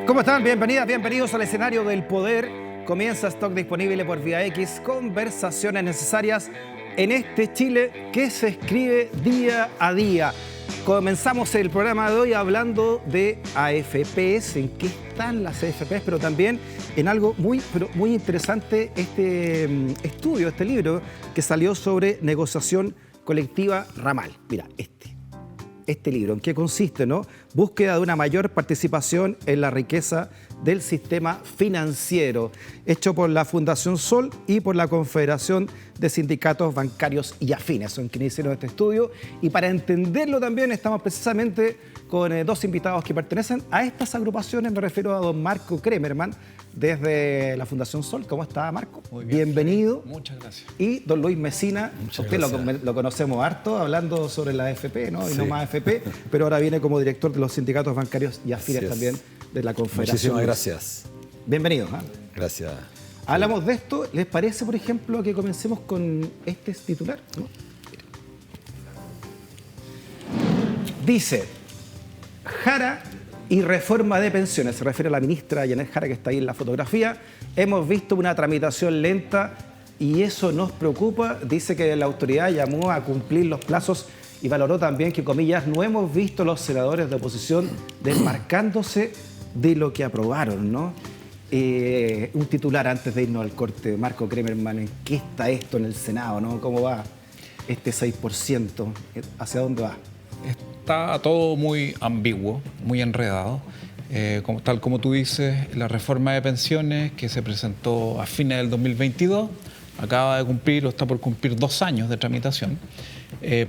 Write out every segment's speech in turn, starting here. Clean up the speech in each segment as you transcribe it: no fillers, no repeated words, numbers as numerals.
¿Cómo están? Bienvenidas, bienvenidos al escenario del poder. Comienza Stock disponible por Vía X. Conversaciones necesarias en este Chile que se escribe día a día. Comenzamos el programa de hoy hablando de AFPs, en qué están las AFPs, pero también en algo muy interesante, este estudio, este libro que salió sobre negociación colectiva ramal. Mira, este libro, ¿en qué consiste, no? Búsqueda de una mayor participación en la riqueza del sistema financiero, hecho por la Fundación Sol y por la Confederación de Sindicatos Bancarios y Afines, son quienes hicieron este estudio. Y para entenderlo también estamos precisamente con dos invitados que pertenecen a estas agrupaciones. Me refiero a don Marco Kremerman, desde la Fundación Sol. ¿Cómo está, Marco? Muy bien. Bienvenido. Muchas gracias. Y don Luis Mesina, usted lo conocemos harto, hablando sobre la AFP, ¿no? Y no más AFP, pero ahora viene como director de los sindicatos bancarios y afines también de la Confederación. Muchísimas gracias. Bienvenidos. Gracias. Hablamos de esto. ¿Les parece, por ejemplo, que comencemos con este titular? ¿No? Dice, Jara y reforma de pensiones. Se refiere a la ministra Yanet Jara, que está ahí en la fotografía. Hemos visto una tramitación lenta y eso nos preocupa. Dice que la autoridad llamó a cumplir los plazos y valoró también que, comillas, no hemos visto a los senadores de oposición desmarcándose de lo que aprobaron, ¿no? Un titular antes de irnos al corte. Marco Kremerman, ¿en qué está esto en el Senado, no? ¿Cómo va este 6%? ¿Hacia dónde va? Está todo muy ambiguo, muy enredado. Tal como tú dices, la reforma de pensiones que se presentó a fines del 2022 acaba de cumplir o está por cumplir 2 años de tramitación.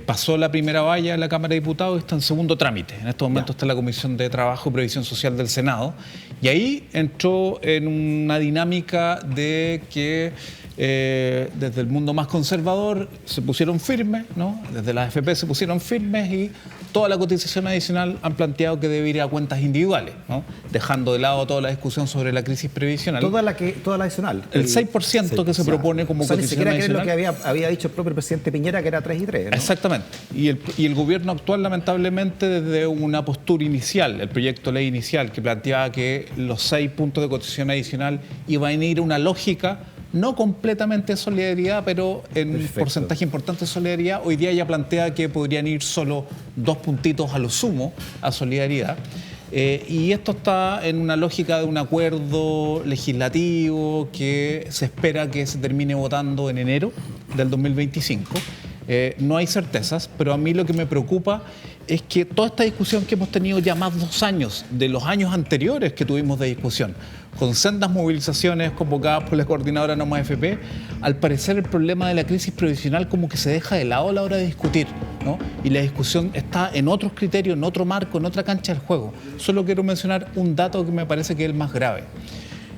Pasó la primera valla en la Cámara de Diputados y está en segundo trámite. En estos momentos está en la Comisión de Trabajo y Previsión Social del Senado. Y ahí entró en una dinámica de que desde el mundo más conservador se pusieron firmes, ¿no? Desde la AFP se pusieron firmes y toda la cotización adicional han planteado que debe ir a cuentas individuales, ¿no? Dejando de lado toda la discusión sobre la crisis previsional. Toda la adicional. El 6% que se propone como cotización adicional. Ni siquiera que es lo que había dicho el propio presidente Piñera, que era 3 y 3, ¿no? Exactamente. Y el gobierno actual, lamentablemente, desde una postura inicial, el proyecto de ley inicial, que planteaba que los 6 puntos de cotización adicional iban a ir a una lógica no completamente de solidaridad, pero en un porcentaje importante de solidaridad. Hoy día ya plantea que podrían ir solo 2 puntitos a lo sumo a solidaridad. Y esto está en una lógica de un acuerdo legislativo que se espera que se termine votando en enero del 2025. No hay certezas, pero a mí lo que me preocupa es que toda esta discusión que hemos tenido ya más de 2 años, de los años anteriores que tuvimos de discusión, con sendas movilizaciones convocadas por la coordinadora No Más AFP, al parecer el problema de la crisis previsional como que se deja de lado a la hora de discutir, ¿no? Y la discusión está en otros criterios, en otro marco, en otra cancha del juego. Solo quiero mencionar un dato que me parece que es el más grave.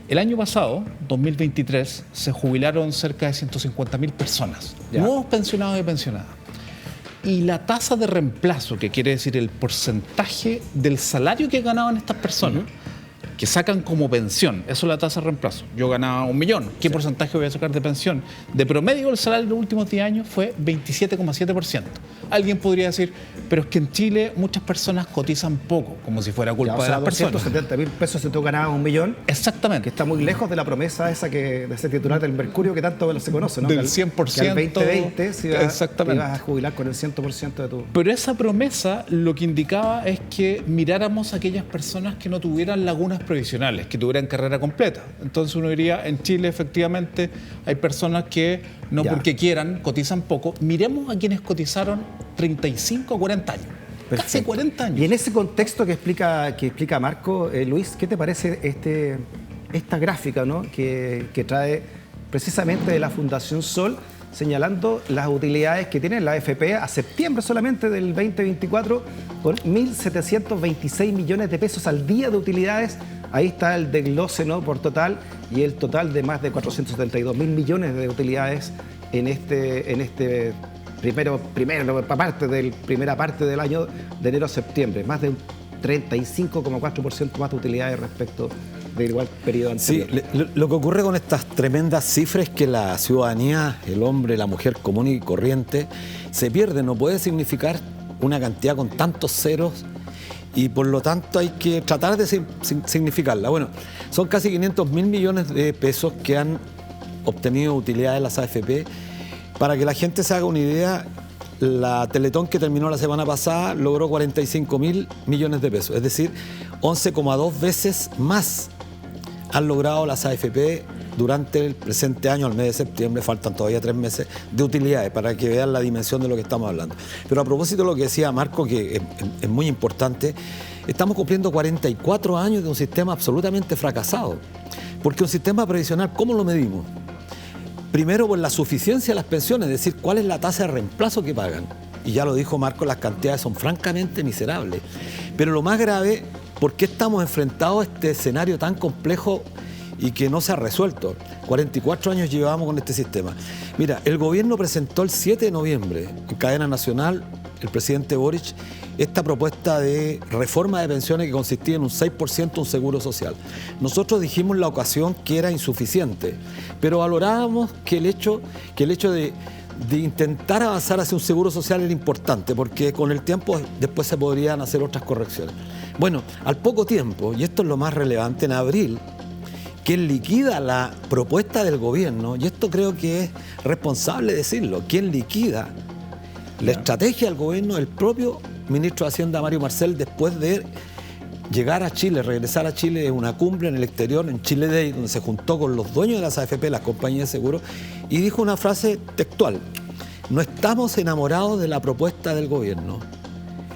El año pasado, 2023, se jubilaron cerca de 150.000 personas, nuevos pensionados y pensionadas. Y la tasa de reemplazo, que quiere decir el porcentaje del salario que ganaban estas personas, que sacan como pensión, eso es la tasa de reemplazo. Yo ganaba 1 millón, ¿qué porcentaje voy a sacar de pensión? De promedio, el salario en los últimos 10 años fue 27,7%. Alguien podría decir, pero es que en Chile muchas personas cotizan poco, como si fuera culpa de las personas. 270.000 pesos si tú ganabas 1 millón. Exactamente. Que está muy lejos de la promesa esa de ese titular del Mercurio que tanto se conoce, ¿no? Del 100%. Que al 2020 se exactamente. ibas a jubilar con el 100% de tu... Pero esa promesa lo que indicaba es que miráramos a aquellas personas que no tuvieran lagunas previsionales, que tuvieran carrera completa. Entonces uno diría, en Chile efectivamente hay personas que no porque quieran cotizan poco. Miremos a quienes cotizaron 35 o 40 años. Perfecto. Casi 40 años. Y en ese contexto que explica Marco, Luis, ¿qué te parece esta gráfica, ¿no? que trae precisamente de la Fundación Sol, señalando las utilidades que tiene la AFP a septiembre solamente del 2024, con 1.726 millones de pesos al día de utilidades? Ahí está el desglose, ¿no? Por total, y el total de más de 472.000 millones de utilidades en este primera parte del año de enero a septiembre. Más de un 35,4% más de utilidades respecto del igual periodo anterior. Sí, lo que ocurre con estas tremendas cifras es que la ciudadanía, el hombre, la mujer común y corriente, se pierde. No puede significar una cantidad con tantos ceros y por lo tanto hay que tratar de significarla. Bueno, son casi 500.000 millones de pesos que han obtenido utilidad de las AFP. Para que la gente se haga una idea, la Teletón que terminó la semana pasada logró 45.000 millones de pesos, es decir, 11,2 veces más han logrado las AFP durante el presente año, al mes de septiembre. Faltan todavía 3 meses de utilidades para que vean la dimensión de lo que estamos hablando. Pero a propósito de lo que decía Marco, que es muy importante, estamos cumpliendo 44 años de un sistema absolutamente fracasado. Porque un sistema previsional, ¿cómo lo medimos? Primero, por la suficiencia de las pensiones, es decir, cuál es la tasa de reemplazo que pagan. Y ya lo dijo Marco, las cantidades son francamente miserables. Pero lo más grave, ¿por qué estamos enfrentados a este escenario tan complejo y que no se ha resuelto? 44 años llevamos con este sistema. Mira, el gobierno presentó el 7 de noviembre en cadena nacional, el presidente Boric, esta propuesta de reforma de pensiones que consistía en un 6% un seguro social. Nosotros dijimos en la ocasión que era insuficiente, pero valorábamos que el hecho de intentar avanzar hacia un seguro social era importante, porque con el tiempo después se podrían hacer otras correcciones. Bueno, al poco tiempo, y esto es lo más relevante, en abril, quien liquida la propuesta del gobierno, y esto creo que es responsable decirlo, quien liquida la estrategia del gobierno, el propio ministro de Hacienda, Mario Marcel, después de llegar a Chile, regresar a Chile de una cumbre en el exterior, en Chile Day, donde se juntó con los dueños de las AFP, las compañías de seguros, y dijo una frase textual: no estamos enamorados de la propuesta del gobierno.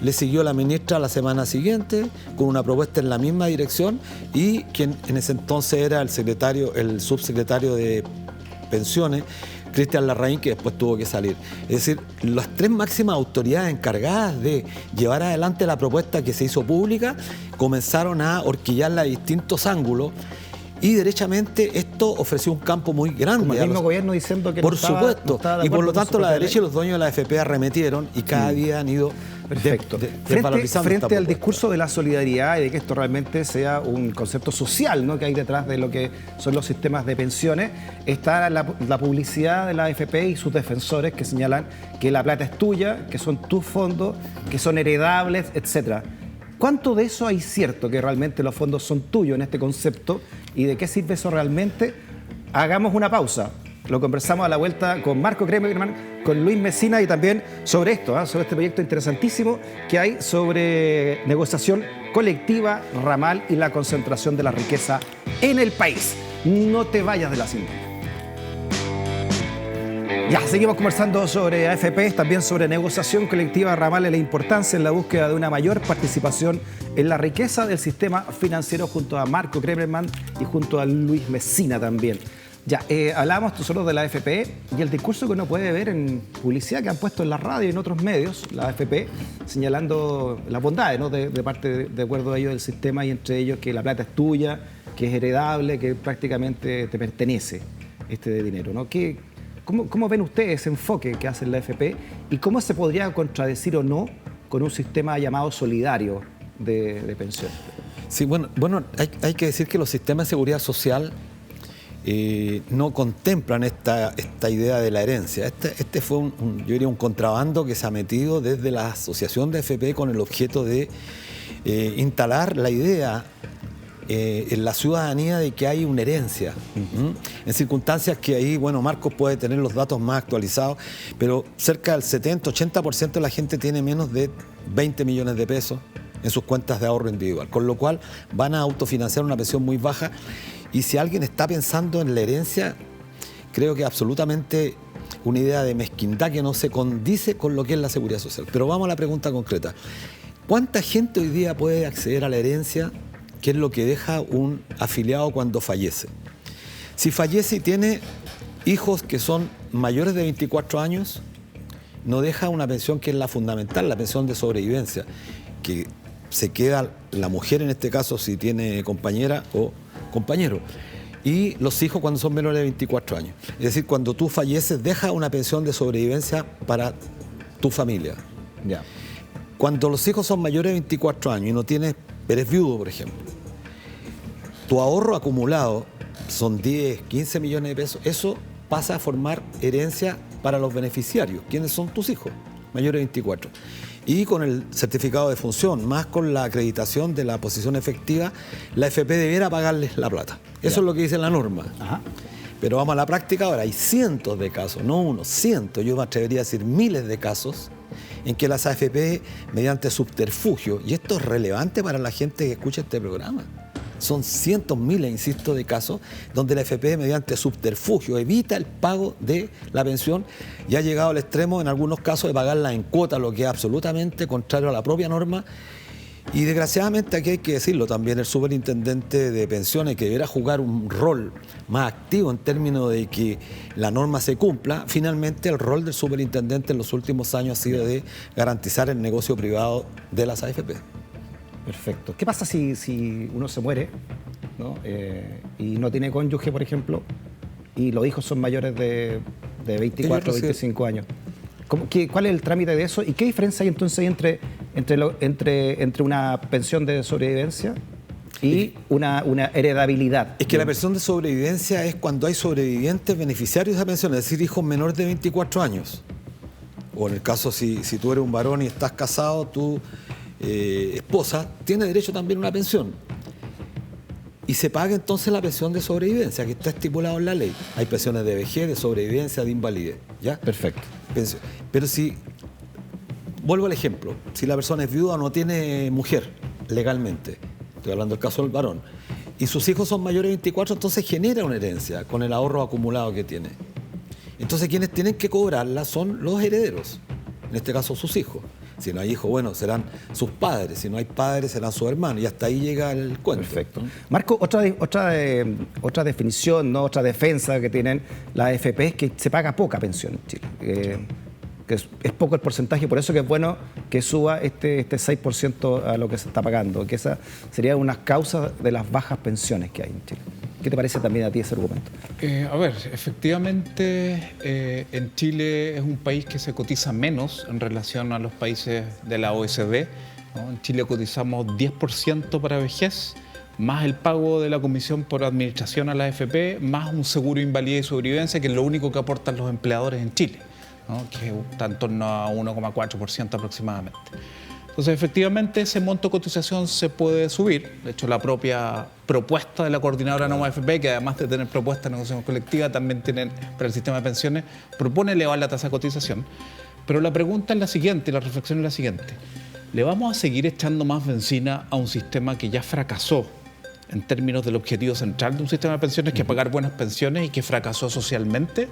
Le siguió la ministra la semana siguiente con una propuesta en la misma dirección, y quien en ese entonces era el subsecretario de Pensiones, Cristian Larraín, que después tuvo que salir. Es decir, las 3 máximas autoridades encargadas de llevar adelante la propuesta que se hizo pública comenzaron a horquillarla a distintos ángulos, y derechamente esto ofreció un campo muy grande. Como el mismo gobierno diciendo que por supuesto, y por lo tanto la derecha y los dueños de la AFP arremetieron, y cada día han ido desvalorizando. Frente al discurso de la solidaridad y de que esto realmente sea un concepto social, ¿no?, que hay detrás de lo que son los sistemas de pensiones, está la publicidad de la AFP y sus defensores que señalan que la plata es tuya, que son tus fondos, que son heredables, etcétera. ¿Cuánto de eso hay cierto, que realmente los fondos son tuyos en este concepto? ¿Y de qué sirve eso realmente? Hagamos una pausa. Lo conversamos a la vuelta con Marco Kremerman, con Luis Mesina, y también sobre esto, sobre este proyecto interesantísimo que hay sobre negociación colectiva, ramal y la concentración de la riqueza en el país. No te vayas de la cinta. Ya, seguimos conversando sobre AFP, también sobre negociación colectiva ramal y la importancia en la búsqueda de una mayor participación en la riqueza del sistema financiero, junto a Marco Kremerman y junto a Luis Mesina también. Ya, hablábamos nosotros de la AFP y el discurso que uno puede ver en publicidad que han puesto en la radio y en otros medios, la AFP, señalando las bondades, ¿no?, de parte, de acuerdo a ellos, del sistema, y entre ellos que la plata es tuya, que es heredable, que prácticamente te pertenece este dinero, ¿no? ¿Cómo ven ustedes ese enfoque que hace la AFP y cómo se podría contradecir o no con un sistema llamado solidario de pensiones? Sí, bueno, hay que decir que los sistemas de seguridad social no contemplan esta idea de la herencia. Este fue yo diría un contrabando que se ha metido desde la asociación de AFP con el objeto de instalar la idea en la ciudadanía de que hay una herencia. En circunstancias que ahí, bueno, Marcos puede tener los datos más actualizados, pero cerca del 70-80% de la gente tiene menos de 20 millones de pesos en sus cuentas de ahorro individual, con lo cual van a autofinanciar una pensión muy baja. Y si alguien está pensando en la herencia, creo que absolutamente una idea de mezquindad que no se condice con lo que es la seguridad social. Pero vamos a la pregunta concreta. ¿Cuánta gente hoy día puede acceder a la herencia, que es lo que deja un afiliado cuando fallece? Si fallece y tiene hijos que son mayores de 24 años, no deja una pensión que es la fundamental, la pensión de sobrevivencia, que se queda la mujer en este caso si tiene compañera o compañero, y los hijos cuando son menores de 24 años. Es decir, cuando tú falleces, deja una pensión de sobrevivencia para tu familia. Ya. Cuando los hijos son mayores de 24 años y no tienes, eres viudo, por ejemplo, tu ahorro acumulado son 10, 15 millones de pesos, eso pasa a formar herencia para los beneficiarios, quienes son tus hijos, mayores de 24. y con el certificado de función, más con la acreditación de la posición efectiva, la AFP debiera pagarles la plata. Eso es lo que dice la norma. Ajá. Pero vamos a la práctica ahora, hay cientos de casos, no uno, cientos, yo me atrevería a decir miles de casos, en que las AFP, mediante subterfugio, y esto es relevante para la gente que escucha este programa, son cientos, miles, insisto, de casos donde la AFP, mediante subterfugio, evita el pago de la pensión y ha llegado al extremo, en algunos casos, de pagarla en cuota, lo que es absolutamente contrario a la propia norma. Y desgraciadamente, aquí hay que decirlo también, el superintendente de pensiones, que deberá jugar un rol más activo en términos de que la norma se cumpla, finalmente el rol del superintendente en los últimos años ha sido de garantizar el negocio privado de las AFP. Perfecto. ¿Qué pasa si uno se muere, ¿no? Y no tiene cónyuge, por ejemplo, y los hijos son mayores de 24 o 25 años? ¿Cuál es el trámite de eso? ¿Y qué diferencia hay entonces entre una pensión de sobrevivencia y una heredabilidad? Es que la pensión de sobrevivencia es cuando hay sobrevivientes beneficiarios de esa pensión, es decir, hijos menores de 24 años. O en el caso, si tú eres un varón y estás casado, tu esposa tiene derecho también a una pensión. Y se paga entonces la pensión de sobrevivencia, que está estipulado en la ley. Hay pensiones de vejez, de sobrevivencia, de invalidez. ¿Ya? Perfecto. Pero si, vuelvo al ejemplo, si la persona es viuda o no tiene mujer legalmente, estoy hablando del caso del varón, y sus hijos son mayores de 24, entonces genera una herencia con el ahorro acumulado que tiene. Entonces quienes tienen que cobrarla son los herederos, en este caso sus hijos. Si no hay hijos, bueno, serán sus padres. Si no hay padres, serán sus hermanos. Y hasta ahí llega el cuento. Perfecto. Marco, otra definición, ¿no? Otra defensa que tienen las AFP es que se paga poca pensión en Chile. Que es poco el porcentaje, por eso que es bueno que suba este 6% a lo que se está pagando, que esa sería una causa de las bajas pensiones que hay en Chile. ¿Qué te parece también a ti ese argumento? A ver, efectivamente en Chile es un país que se cotiza menos en relación a los países de la OECD, ¿no? En Chile cotizamos 10% para vejez, más el pago de la comisión por administración a la AFP, más un seguro de invalidez y sobrevivencia, que es lo único que aportan los empleadores en Chile, ¿no? Que está en torno a 1,4% aproximadamente. Entonces, efectivamente, ese monto de cotización se puede subir. De hecho, la propia propuesta de la Coordinadora Noma AFP, que además de tener propuesta de negociación colectiva, también tienen para el sistema de pensiones, propone elevar la tasa de cotización. Pero la pregunta es la siguiente, la reflexión es la siguiente. ¿Le vamos a seguir echando más benzina a un sistema que ya fracasó en términos del objetivo central de un sistema de pensiones, que es pagar buenas pensiones, y que fracasó socialmente?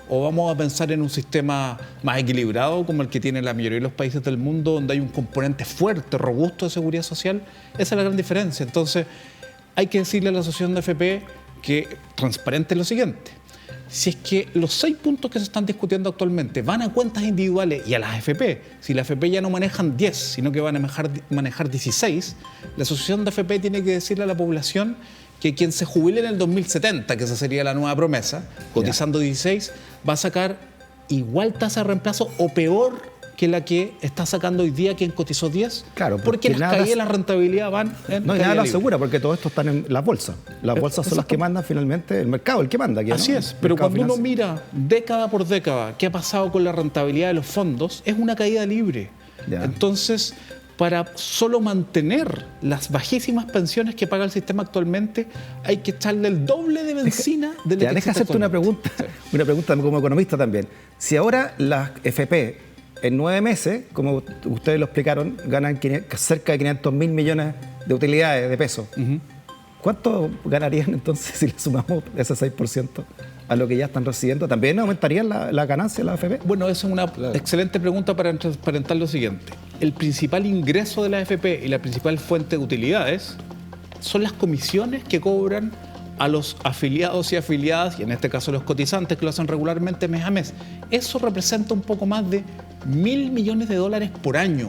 ¿O vamos a pensar en un sistema más equilibrado como el que tiene la mayoría de los países del mundo, donde hay un componente fuerte, robusto de seguridad social? Esa es la gran diferencia. Entonces, hay que decirle a la asociación de AFP que transparente es lo siguiente. Si es que los 6 puntos que se están discutiendo actualmente van a cuentas individuales y a las AFP, si las AFP ya no manejan 10, sino que van a manejar 16, la asociación de AFP tiene que decirle a la población que quien se jubile en el 2070, que esa sería la nueva promesa, cotizando 16, va a sacar igual tasa de reemplazo o peor que la que está sacando hoy día quien cotizó 10. Claro, porque las caídas de la rentabilidad van en no, y nada lo asegura, porque todo esto está en las bolsas. Las bolsas son las que mandan finalmente, el mercado el que manda aquí, ¿no? Así es, pero cuando uno mira década por década qué ha pasado con la rentabilidad de los fondos, es una caída libre. Ya. Entonces, para solo mantener las bajísimas pensiones que paga el sistema actualmente, hay que echarle el doble de benzina de la que deja hacerte una pregunta, una pregunta como economista también. Si ahora las FP en 9 meses, como ustedes lo explicaron, ganan cerca de 500.000 millones de utilidades de pesos, ¿cuánto ganarían entonces si le sumamos ese 6% a lo que ya están recibiendo? ¿También aumentarían la ganancia de la AFP? Bueno, esa es una excelente pregunta para transparentar lo siguiente. El principal ingreso de la AFP y la principal fuente de utilidades son las comisiones que cobran a los afiliados y afiliadas, y en este caso los cotizantes que lo hacen regularmente mes a mes. Eso representa un poco más de $1.000 millones por año.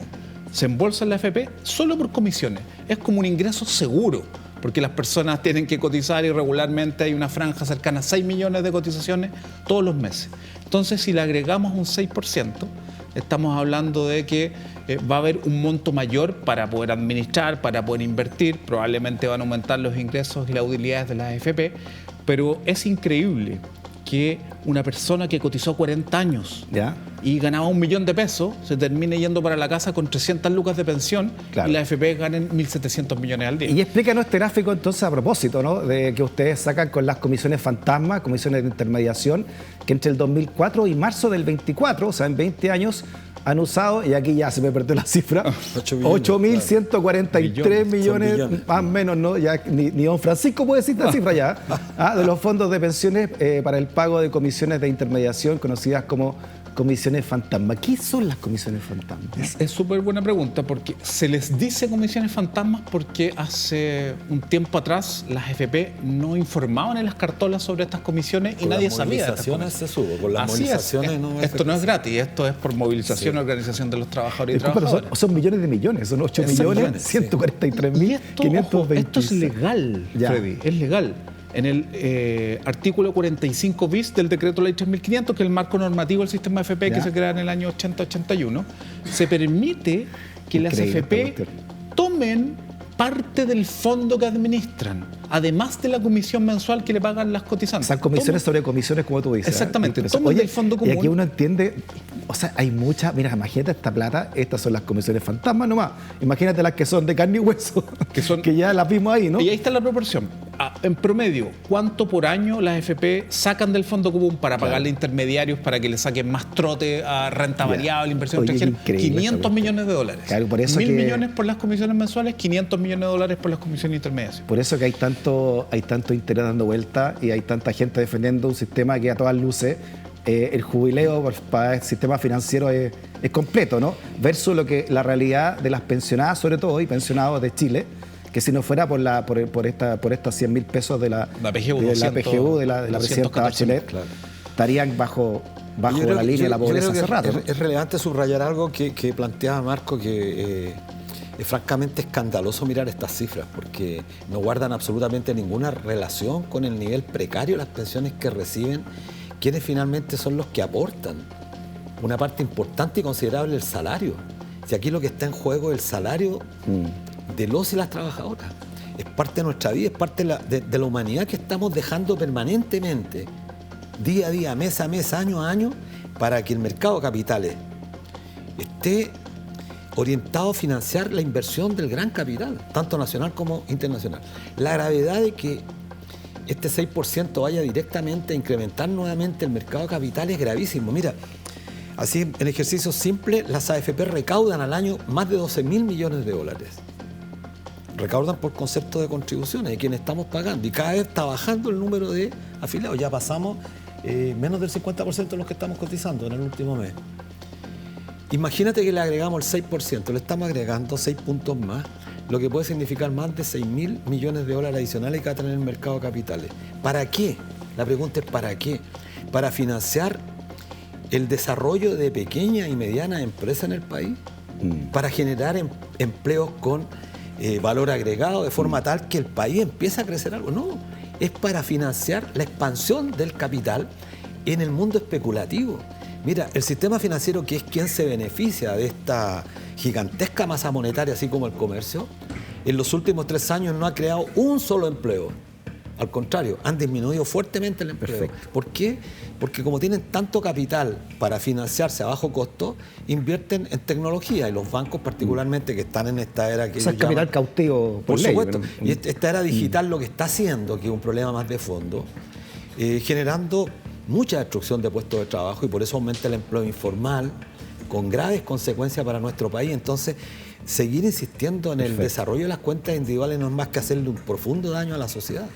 Se embolsa en la AFP solo por comisiones. Es como un ingreso seguro, porque las personas tienen que cotizar y regularmente hay una franja cercana a 6 millones de cotizaciones todos los meses. Entonces, si le agregamos un 6%, estamos hablando de que va a haber un monto mayor para poder administrar, para poder invertir. Probablemente van a aumentar los ingresos y las utilidades de las AFP, pero es increíble que una persona que cotizó 40 años ¿Ya? y ganaba 1 millón de pesos se termine yendo para la casa con 300 lucas de pensión, Claro. y la AFP ganen 1.700 millones al día. Y explícanos este gráfico entonces a propósito, ¿no? De que ustedes sacan con las comisiones fantasma, comisiones de intermediación, que entre el 2004 y marzo del 24, o sea, en 20 años, han usado, y aquí ya se me perdió la cifra, 8.143 millones, más o menos, ¿no? Ya ni don Francisco puede decir esta cifra ya, de los fondos de pensiones para el pago de comisiones de intermediación, conocidas como comisiones fantasma. ¿Qué son las comisiones fantasmas? Es súper buena pregunta, porque se les dice comisiones fantasmas porque hace un tiempo atrás las AFP no informaban en las cartolas sobre estas comisiones y nadie sabía de estas movilizaciones se subo, con las Así movilizaciones es. no Esto no es gratis, esto es por movilización y organización de los trabajadores y Disculpa, pero trabajadoras. son millones de millones, son 8 millones, 143 Y mil, esto, ojo, esto es legal, Ya. Freddy, es legal. En el artículo 45 bis del decreto ley 3500, que es el marco normativo del sistema AFP Ya. que se crea en el año 80-81, se permite que las Increíble AFP esta cuestión. tomen parte del fondo que administran, además de la comisión mensual que le pagan las cotizantes. Esas comisiones sobre comisiones, como tú dices. Exactamente, ¿eh? toman del fondo común. Y aquí uno entiende, o sea, hay muchas, mira, imagínate esta plata, estas son las comisiones fantasmas nomás. Imagínate las que son de carne y hueso, que ya las vimos ahí, ¿no? Y ahí está la proporción. En promedio, ¿cuánto por año las AFP sacan del fondo común para pagarle intermediarios para que le saquen más trote a renta variable, inversión Oye, extranjera? increíble esta 500 cuestión. millones de dólares. Claro, por eso 1.000 que- millones por las comisiones mensuales, 500 millones de dólares por las comisiones de intermediación. Por eso que hay tanto interés dando vuelta y hay tanta gente defendiendo un sistema que a todas luces el jubileo para el sistema financiero es completo, ¿no? Versus la realidad de las pensionadas, sobre todo, y pensionados de Chile, que si no fuera por estas 100.000 pesos de la PGU, de la 200, PGU, de la presidenta 214.000, Bachelet, claro. estarían bajo Yo creo la que- línea de la yo pobreza creo hace que rato, ¿no? es relevante subrayar algo que planteaba Marco, que es francamente escandaloso mirar estas cifras, porque no guardan absolutamente ninguna relación con el nivel precario de las pensiones que reciben quienes finalmente son los que aportan una parte importante y considerable del salario. Si aquí lo que está en juego es el salario de los y las trabajadoras. Es parte de nuestra vida, es parte de la humanidad que estamos dejando permanentemente, día a día, mes a mes, año a año, para que el mercado de capitales esté orientado a financiar la inversión del gran capital, tanto nacional como internacional. La gravedad de que este 6% vaya directamente a incrementar nuevamente el mercado de capital es gravísimo. Mira, así en ejercicio simple, las AFP recaudan al año más de 12.000 millones de dólares. Recaudan por concepto de contribuciones, de quienes estamos pagando. Y cada vez está bajando el número de afiliados. Ya pasamos menos del 50% de los que estamos cotizando en el último mes. Imagínate que le agregamos el 6%, le estamos agregando 6 puntos más, lo que puede significar más de 6.000 millones de dólares adicionales que va a tener el mercado de capitales. ¿Para qué? La pregunta es ¿para qué? Para financiar el desarrollo de pequeñas y medianas empresas en el país, para generar empleos con valor agregado de forma tal que el país empiece a crecer algo. No, es para financiar la expansión del capital en el mundo especulativo. Mira, el sistema financiero, que es quien se beneficia de esta gigantesca masa monetaria, así como el comercio, en los últimos 3 años no ha creado un solo empleo. Al contrario, han disminuido fuertemente el empleo. Perfecto. ¿Por qué? Porque como tienen tanto capital para financiarse a bajo costo, invierten en tecnología, y los bancos particularmente, que están en esta era que O sea, ellos capital llaman- cautivo por por ley. supuesto. pero- Y esta era digital lo que está haciendo, que es un problema más de fondo, generando mucha destrucción de puestos de trabajo, y por eso aumenta el empleo informal, con graves consecuencias para nuestro país. Entonces, seguir insistiendo en el desarrollo de las cuentas individuales no es más que hacerle un profundo daño a la sociedad.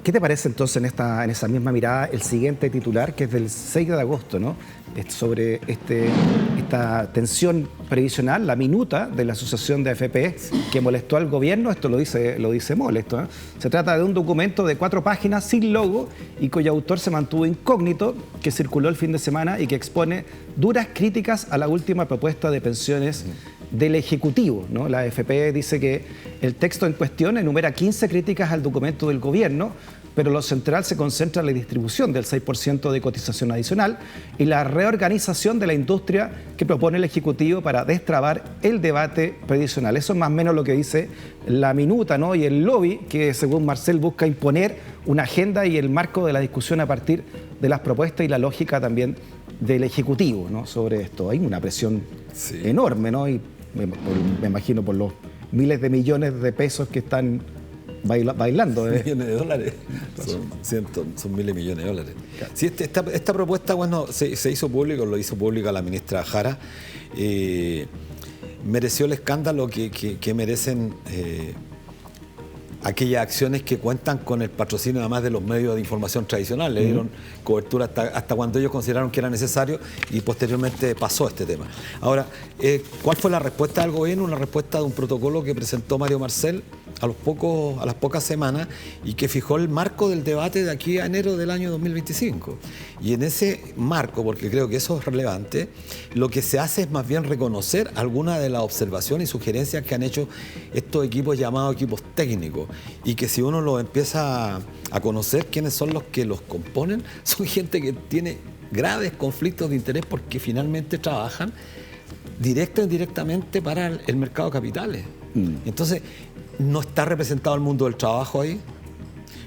¿Qué te parece entonces en esa misma mirada el siguiente titular, que es del 6 de agosto, ¿no? Es sobre esta tensión previsional, la minuta de la Asociación de AFP que molestó al gobierno? Esto lo dice molesto, ¿eh? Se trata de un documento de 4 páginas sin logo y cuyo autor se mantuvo incógnito, que circuló el fin de semana y que expone duras críticas a la última propuesta de pensiones del Ejecutivo, ¿no? La AFP dice que el texto en cuestión enumera 15 críticas al documento del gobierno, pero lo central se concentra en la distribución del 6% de cotización adicional y la reorganización de la industria que propone el Ejecutivo para destrabar el debate previsional. Eso es más o menos lo que dice la minuta, ¿no? Y el lobby que, según Marcel, busca imponer una agenda y el marco de la discusión a partir de las propuestas y la lógica también del Ejecutivo, ¿no? Sobre esto. Hay una presión enorme, ¿no? Y me imagino por los miles de millones de pesos que están bailando. Millones de dólares. Son miles de millones de dólares. Sí, esta propuesta, bueno, se hizo público, lo hizo pública la ministra Jara. Mereció el escándalo que merecen aquellas acciones que cuentan con el patrocinio además de los medios de información tradicionales. Le dieron cobertura hasta cuando ellos consideraron que era necesario y posteriormente pasó este tema. Ahora, ¿cuál fue la respuesta del gobierno? Una respuesta de un protocolo que presentó Mario Marcel a las pocas semanas y que fijó el marco del debate de aquí a enero del año 2025. Y en ese marco, porque creo que eso es relevante, lo que se hace es más bien reconocer algunas de las observaciones y sugerencias que han hecho estos equipos llamados equipos técnicos, y que si uno los empieza a conocer quiénes son los que los componen, son gente que tiene graves conflictos de interés porque finalmente trabajan directa o indirectamente para el mercado de capitales. Entonces, no está representado el mundo del trabajo ahí,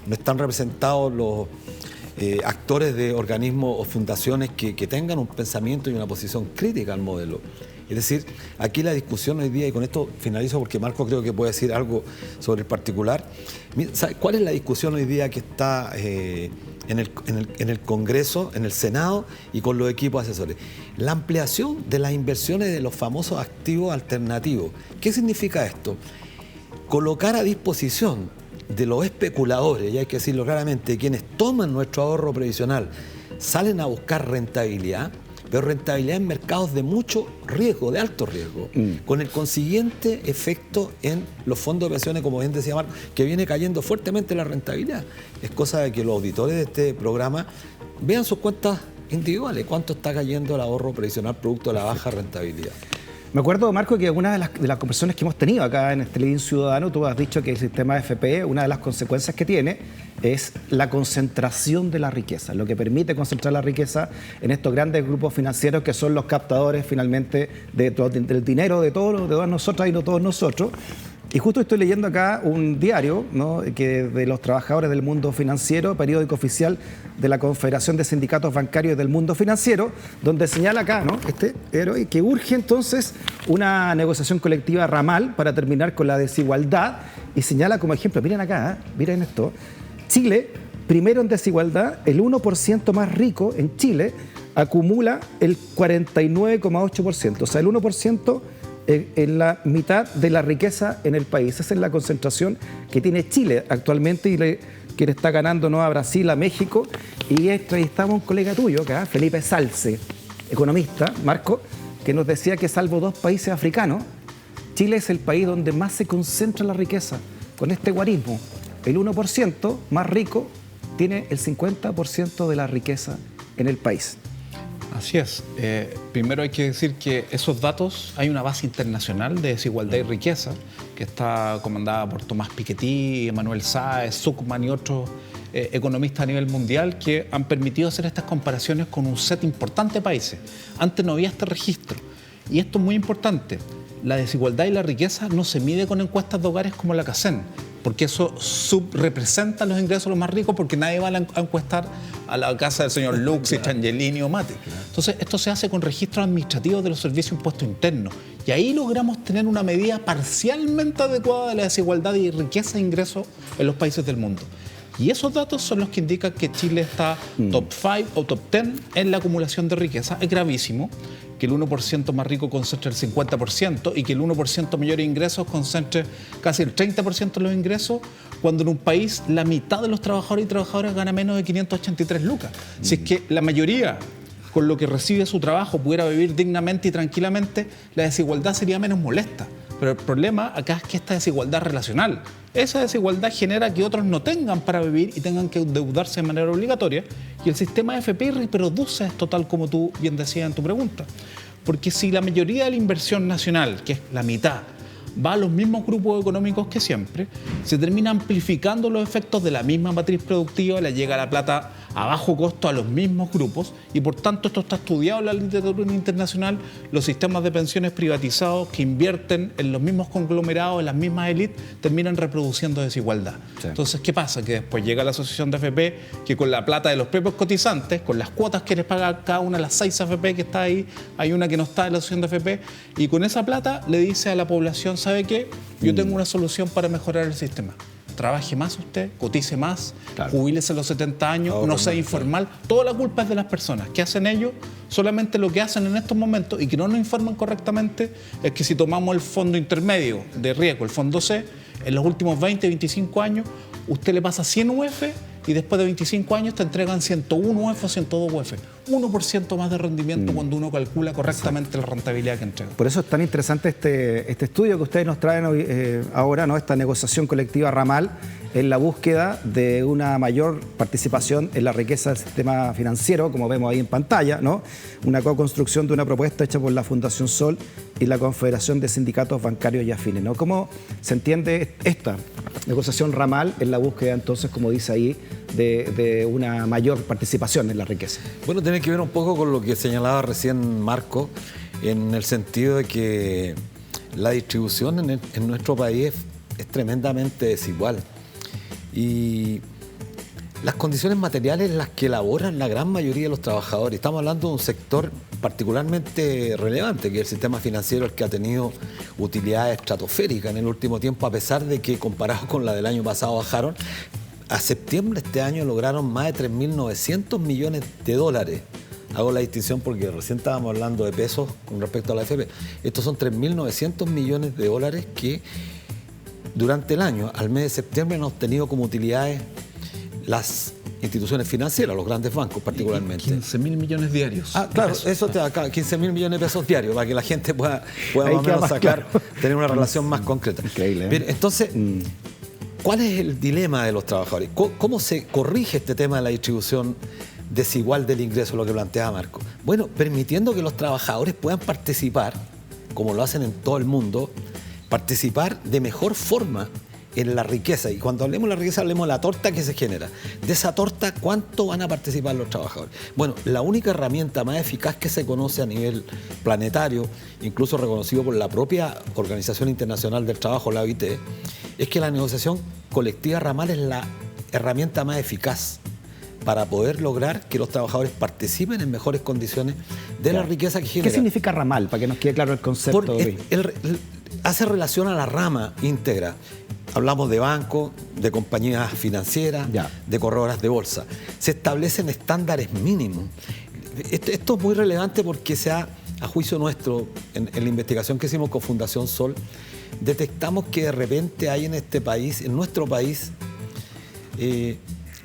no están representados los actores de organismos o fundaciones que tengan un pensamiento y una posición crítica al modelo. Es decir, aquí la discusión hoy día, y con esto finalizo porque Marco creo que puede decir algo sobre el particular. ¿Cuál es la discusión hoy día que está en el Congreso, en el Senado y con los equipos asesores? La ampliación de las inversiones de los famosos activos alternativos. ¿Qué significa esto? Colocar a disposición de los especuladores, y hay que decirlo claramente, quienes toman nuestro ahorro previsional, salen a buscar rentabilidad, pero rentabilidad en mercados de mucho riesgo, de alto riesgo, con el consiguiente efecto en los fondos de pensiones, como bien decía Marco, que viene cayendo fuertemente la rentabilidad. Es cosa de que los auditores de este programa vean sus cuentas individuales, cuánto está cayendo el ahorro previsional producto de la baja rentabilidad. Me acuerdo, Marco, que una de las conversaciones que hemos tenido acá en este Living Ciudadano, tú has dicho que el sistema AFP, una de las consecuencias que tiene es la concentración de la riqueza, lo que permite concentrar la riqueza en estos grandes grupos financieros que son los captadores finalmente del dinero de todas nosotras y no todos nosotros. Y justo estoy leyendo acá un diario, ¿no?, que de los trabajadores del mundo financiero, periódico oficial de la Confederación de Sindicatos Bancarios del Mundo Financiero, donde señala acá, ¿no?, que urge entonces una negociación colectiva ramal para terminar con la desigualdad, y señala como ejemplo, miren acá, miren esto, Chile, primero en desigualdad, el 1% más rico en Chile acumula el 49,8%, o sea, el 1% en la mitad de la riqueza en el país. Esa es la concentración que tiene Chile actualmente y que le está ganando, ¿no?, a Brasil, a México. Y entrevistamos a un colega tuyo acá, Felipe Salce, economista, Marco, que nos decía que salvo 2 países africanos, Chile es el país donde más se concentra la riqueza. Con este guarismo, el 1% más rico tiene el 50% de la riqueza en el país. Así es. Primero hay que decir que esos datos, hay una base internacional de desigualdad y riqueza que está comandada por Tomás Piketty, Emanuel Sáez, Zuckman y otros economistas a nivel mundial que han permitido hacer estas comparaciones con un set importante de países. Antes no había este registro. Y esto es muy importante. La desigualdad y la riqueza no se mide con encuestas de hogares como la CACEN, porque eso subrepresenta los ingresos de los más ricos, porque nadie va a encuestar a la casa del señor Lux, Angelini o Mate. Entonces, esto se hace con registros administrativos de los servicios de impuestos internos. Y ahí logramos tener una medida parcialmente adecuada de la desigualdad y riqueza de ingresos en los países del mundo. Y esos datos son los que indican que Chile está top 5 o top 10 en la acumulación de riqueza. Es gravísimo que el 1% más rico concentre el 50% y que el 1% mayor de ingresos concentre casi el 30% de los ingresos, cuando en un país la mitad de los trabajadores y trabajadoras gana menos de 583 lucas. Si es que la mayoría con lo que recibe su trabajo pudiera vivir dignamente y tranquilamente, la desigualdad sería menos molesta. Pero el problema acá es que esta desigualdad relacional, esa desigualdad genera que otros no tengan para vivir y tengan que endeudarse de manera obligatoria, y el sistema AFP reproduce esto tal como tú bien decías en tu pregunta. Porque si la mayoría de la inversión nacional, que es la mitad, va a los mismos grupos económicos que siempre, se termina amplificando los efectos de la misma matriz productiva, le llega la plata a bajo costo a los mismos grupos y por tanto esto está estudiado en la literatura internacional, los sistemas de pensiones privatizados que invierten en los mismos conglomerados, en las mismas élites, terminan reproduciendo desigualdad. Sí. Entonces, ¿qué pasa? Que después llega la asociación de AFP que con la plata de los propios cotizantes, con las cuotas que les paga cada una de las 6 AFP que está ahí, hay una que no está en la asociación de AFP, y con esa plata le dice a la población, ¿sabe qué? Yo tengo una solución para mejorar el sistema. Trabaje más usted, cotice más, claro, jubílese a los 70 años, no sea informal. Toda la culpa es de las personas. ¿Qué hacen ellos? Solamente lo que hacen en estos momentos y que no nos informan correctamente es que si tomamos el fondo intermedio de riesgo, el fondo C, en los últimos 20, 25 años, usted le pasa 100 UF y después de 25 años te entregan 101 UF o 102 UF. 1% más de rendimiento cuando uno calcula correctamente la rentabilidad que entrega. Por eso es tan interesante este estudio que ustedes nos traen hoy, ahora, ¿no? Esta negociación colectiva ramal en la búsqueda de una mayor participación en la riqueza del sistema financiero, como vemos ahí en pantalla, ¿no? Una co-construcción de una propuesta hecha por la Fundación Sol y la Confederación de Sindicatos Bancarios y Afines, ¿no? ¿Cómo se entiende esta negociación ramal en la búsqueda, entonces, como dice ahí, de una mayor participación en la riqueza? Bueno, tiene que ver un poco con lo que señalaba recién Marco, en el sentido de que la distribución en nuestro país es tremendamente desigual. Y las condiciones materiales en las que elaboran la gran mayoría de los trabajadores, estamos hablando de un sector particularmente relevante, que es el sistema financiero, el que ha tenido utilidades estratosféricas en el último tiempo, a pesar de que comparados con la del año pasado bajaron. A septiembre de este año lograron más de 3.900 millones de dólares. Hago la distinción porque recién estábamos hablando de pesos con respecto a la AFP. Estos son 3.900 millones de dólares que durante el año, al mes de septiembre, han obtenido como utilidades las instituciones financieras, los grandes bancos particularmente. 15.000 millones diarios. Ah, claro, eso te da acá, 15.000 millones de pesos diarios, para que la gente pueda más o menos sacar, claro, tener una relación más concreta. Increíble, ¿eh? Bien, entonces, ¿cuál es el dilema de los trabajadores? ¿Cómo se corrige este tema de la distribución desigual del ingreso, lo que planteaba Marco? Bueno, permitiendo que los trabajadores puedan participar, como lo hacen en todo el mundo, participar de mejor forma en la riqueza. Y cuando hablemos de la riqueza, hablemos de la torta que se genera. De esa torta, ¿cuánto van a participar los trabajadores? Bueno, la única herramienta más eficaz que se conoce a nivel planetario, incluso reconocido por la propia Organización Internacional del Trabajo, la OIT, es que la negociación colectiva ramal es la herramienta más eficaz para poder lograr que los trabajadores participen en mejores condiciones de la riqueza que genera. ¿Qué significa ramal? Para que nos quede claro el concepto. Hace relación a la rama íntegra. Hablamos de bancos, de compañías financieras, de corredoras de bolsa. Se establecen estándares mínimos. Esto es muy relevante porque a juicio nuestro, en la investigación que hicimos con Fundación Sol, detectamos que de repente hay en este país, en nuestro país,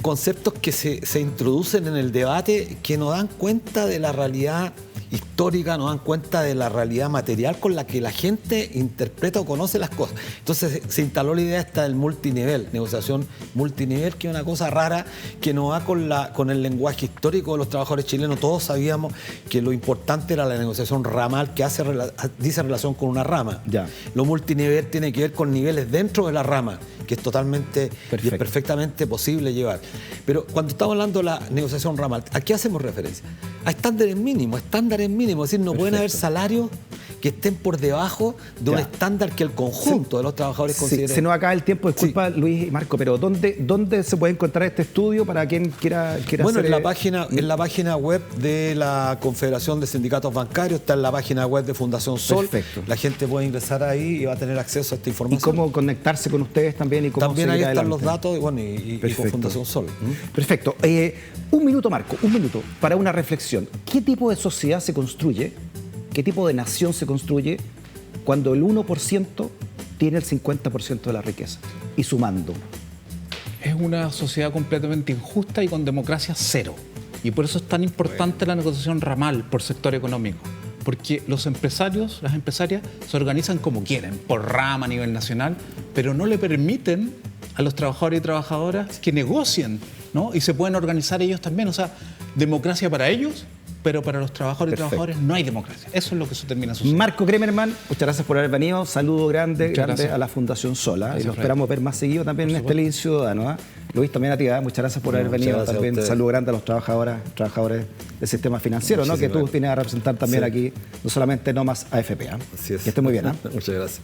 conceptos que se introducen en el debate que no dan cuenta de la realidad histórica, no dan cuenta de la realidad material con la que la gente interpreta o conoce las cosas. Entonces se instaló la idea esta del multinivel, negociación multinivel, que es una cosa rara que no va con el lenguaje histórico de los trabajadores chilenos. Todos sabíamos que lo importante era la negociación ramal, que dice relación con una rama. Lo multinivel tiene que ver con niveles dentro de la rama, que es totalmente y es perfectamente posible llevar. Pero cuando estamos hablando de la negociación ramal, ¿a qué hacemos referencia? A estándares mínimos, es decir, no pueden haber salarios que estén por debajo de un estándar que el conjunto de los trabajadores considere. Se nos acaba el tiempo, disculpa Luis y Marco, pero ¿dónde se puede encontrar este estudio para quien quiera bueno, hacer? En la página web de la Confederación de Sindicatos Bancarios, está en la página web de Fundación Sol. Perfecto. La gente puede ingresar ahí y va a tener acceso a esta información. ¿Y cómo conectarse con ustedes también? Y cómo también ahí están adelante los datos y con Fundación Sol. Perfecto. Un minuto, Marco, para una reflexión. ¿Qué tipo de sociedad se construye? ¿Qué tipo de nación se construye cuando el 1% tiene el 50% de la riqueza? Y sumando. Es una sociedad completamente injusta y con democracia cero. Y por eso es tan importante la negociación ramal por sector económico. Porque los empresarios, las empresarias, se organizan como quieren, por rama a nivel nacional, pero no le permiten a los trabajadores y trabajadoras que negocien, ¿no? Y se pueden organizar ellos también. O sea, democracia para ellos, pero para los trabajadores Perfecto. y trabajadoras no hay democracia. Eso es lo que se termina sucediendo. Marco Kremerman, muchas gracias por haber venido. Saludo grande, Muchas grande gracias. a la Fundación Sola. Gracias, Y lo Fred. esperamos ver más seguido también en este Link Ciudadano. Luis, también a ti. Muchas gracias por haber Muchas venido. gracias a También ustedes. saludo grande a los trabajadores del sistema financiero, ¿no? Que tú Muchísimas vienes a representar también Sí. aquí, no solamente no más AFP. Así es. Que esté muy bien. Muchas gracias.